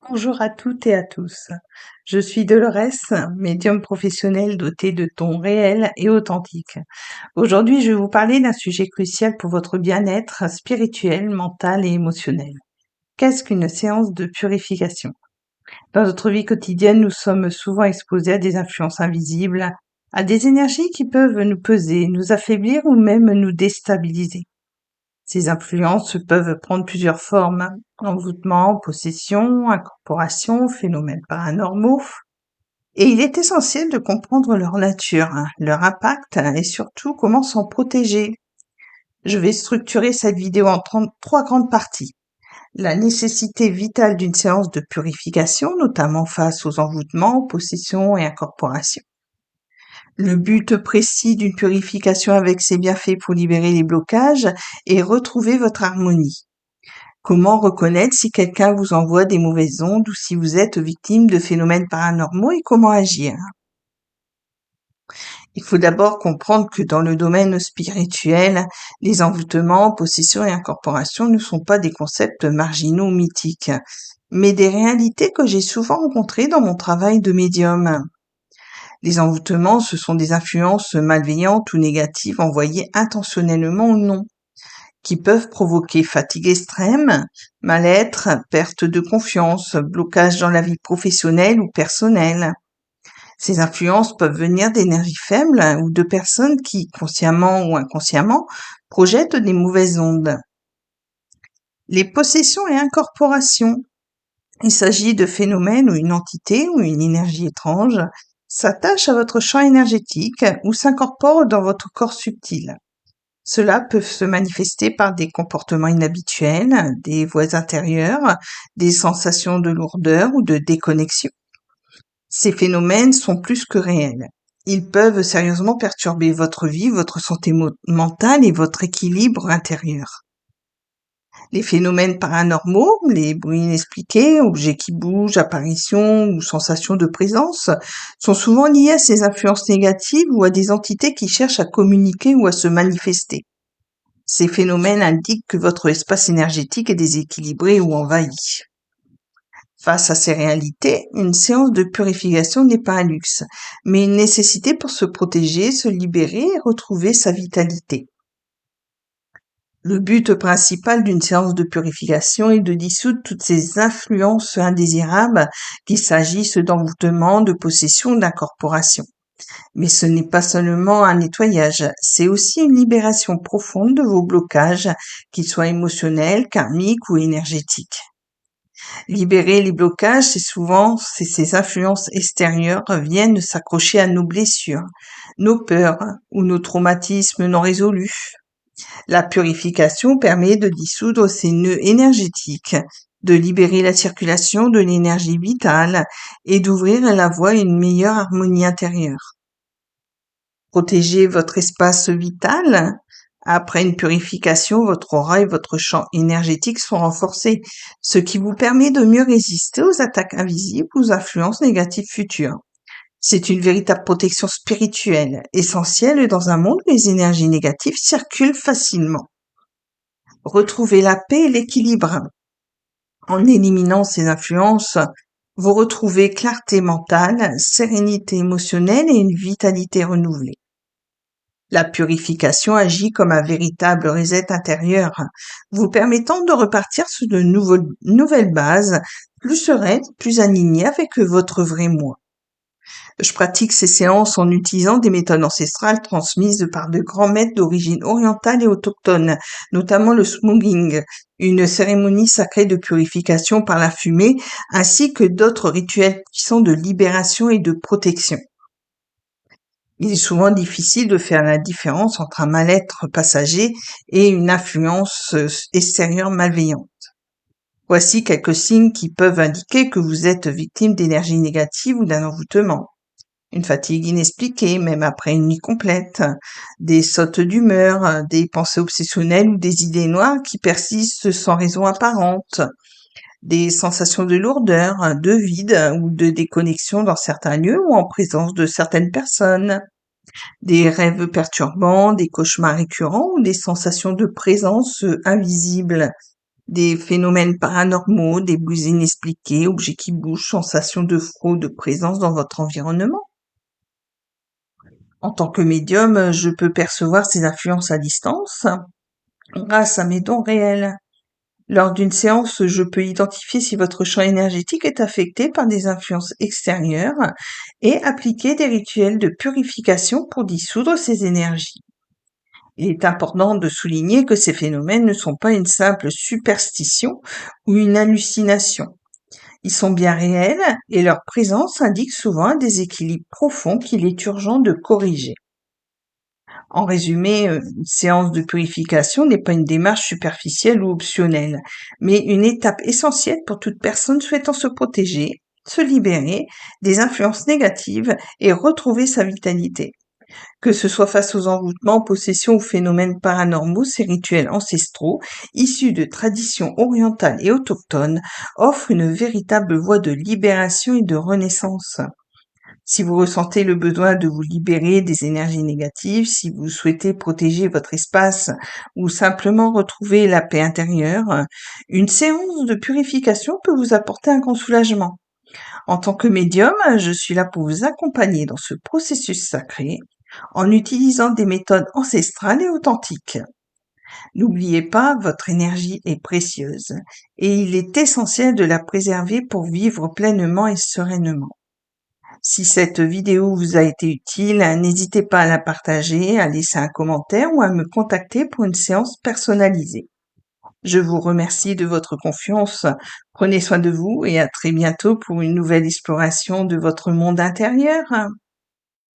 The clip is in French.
Bonjour à toutes et à tous. Je suis Dolores, médium professionnel doté de tons réels et authentiques. Aujourd'hui, je vais vous parler d'un sujet crucial pour votre bien-être spirituel, mental et émotionnel. Qu'est-ce qu'une séance de purification? Dans notre vie quotidienne, nous sommes souvent exposés à des influences invisibles, à des énergies qui peuvent nous peser, nous affaiblir ou même nous déstabiliser. Ces influences peuvent prendre plusieurs formes: envoûtement, possession, incorporation, phénomènes paranormaux. Et il est essentiel de comprendre leur nature, leur impact et surtout comment s'en protéger. Je vais structurer cette vidéo en trois grandes parties. La nécessité vitale d'une séance de purification, notamment face aux envoûtements, possessions et incorporations. Le but précis d'une purification avec ses bienfaits pour libérer les blocages et retrouver votre harmonie. Comment reconnaître si quelqu'un vous envoie des mauvaises ondes ou si vous êtes victime de phénomènes paranormaux et comment agir? Il faut d'abord comprendre que dans le domaine spirituel, les envoûtements, possessions et incorporations ne sont pas des concepts marginaux ou mythiques, mais des réalités que j'ai souvent rencontrées dans mon travail de médium. Les envoûtements, ce sont des influences malveillantes ou négatives envoyées intentionnellement ou non, qui peuvent provoquer fatigue extrême, mal-être, perte de confiance, blocage dans la vie professionnelle ou personnelle. Ces influences peuvent venir d'énergies faibles ou de personnes qui, consciemment ou inconsciemment, projettent des mauvaises ondes. Les possessions et incorporations. Il s'agit de phénomènes où une entité ou une énergie étrange s'attache à votre champ énergétique ou s'incorpore dans votre corps subtil. Cela peut se manifester par des comportements inhabituels, des voix intérieures, des sensations de lourdeur ou de déconnexion. Ces phénomènes sont plus que réels. Ils peuvent sérieusement perturber votre vie, votre santé mentale et votre équilibre intérieur. Les phénomènes paranormaux, les bruits inexpliqués, objets qui bougent, apparitions ou sensations de présence, sont souvent liés à ces influences négatives ou à des entités qui cherchent à communiquer ou à se manifester. Ces phénomènes indiquent que votre espace énergétique est déséquilibré ou envahi. Face à ces réalités, une séance de purification n'est pas un luxe, mais une nécessité pour se protéger, se libérer et retrouver sa vitalité. Le but principal d'une séance de purification est de dissoudre toutes ces influences indésirables, qu'il s'agisse d'envoûtement, de possession, d'incorporation. Mais ce n'est pas seulement un nettoyage, c'est aussi une libération profonde de vos blocages, qu'ils soient émotionnels, karmiques ou énergétiques. Libérer les blocages, c'est ces influences extérieures viennent s'accrocher à nos blessures, nos peurs ou nos traumatismes non résolus. La purification permet de dissoudre ces nœuds énergétiques, de libérer la circulation de l'énergie vitale et d'ouvrir la voie à une meilleure harmonie intérieure. Protéger votre espace vital. Après une purification, votre aura et votre champ énergétique sont renforcés, ce qui vous permet de mieux résister aux attaques invisibles ou aux influences négatives futures. C'est une véritable protection spirituelle, essentielle dans un monde où les énergies négatives circulent facilement. Retrouvez la paix et l'équilibre. En éliminant ces influences, vous retrouvez clarté mentale, sérénité émotionnelle et une vitalité renouvelée. La purification agit comme un véritable reset intérieur, vous permettant de repartir sur de nouvelles bases, plus sereines, plus alignées avec votre vrai moi. Je pratique ces séances en utilisant des méthodes ancestrales transmises par de grands maîtres d'origine orientale et autochtone, notamment le smogging, une cérémonie sacrée de purification par la fumée, ainsi que d'autres rituels puissants de libération et de protection. Il est souvent difficile de faire la différence entre un mal-être passager et une influence extérieure malveillante. Voici quelques signes qui peuvent indiquer que vous êtes victime d'énergie négative ou d'un envoûtement. Une fatigue inexpliquée, même après une nuit complète, des sautes d'humeur, des pensées obsessionnelles ou des idées noires qui persistent sans raison apparente, des sensations de lourdeur, de vide ou de déconnexion dans certains lieux ou en présence de certaines personnes, des rêves perturbants, des cauchemars récurrents ou des sensations de présence invisible, Des phénomènes paranormaux, des bruits inexpliqués, objets qui bougent, sensations de fraude, de présence dans votre environnement. En tant que médium, je peux percevoir ces influences à distance grâce à mes dons réels. Lors d'une séance, je peux identifier si votre champ énergétique est affecté par des influences extérieures et appliquer des rituels de purification pour dissoudre ces énergies. Il est important de souligner que ces phénomènes ne sont pas une simple superstition ou une hallucination. Ils sont bien réels et leur présence indique souvent un déséquilibre profond qu'il est urgent de corriger. En résumé, une séance de purification n'est pas une démarche superficielle ou optionnelle, mais une étape essentielle pour toute personne souhaitant se protéger, se libérer des influences négatives et retrouver sa vitalité. Que ce soit face aux envoûtements, possessions ou phénomènes paranormaux, ces rituels ancestraux, issus de traditions orientales et autochtones, offrent une véritable voie de libération et de renaissance. Si vous ressentez le besoin de vous libérer des énergies négatives, si vous souhaitez protéger votre espace ou simplement retrouver la paix intérieure, une séance de purification peut vous apporter un grand soulagement. En tant que médium, je suis là pour vous accompagner dans ce processus sacré en utilisant des méthodes ancestrales et authentiques. N'oubliez pas, votre énergie est précieuse et il est essentiel de la préserver pour vivre pleinement et sereinement. Si cette vidéo vous a été utile, n'hésitez pas à la partager, à laisser un commentaire ou à me contacter pour une séance personnalisée. Je vous remercie de votre confiance. Prenez soin de vous et à très bientôt pour une nouvelle exploration de votre monde intérieur.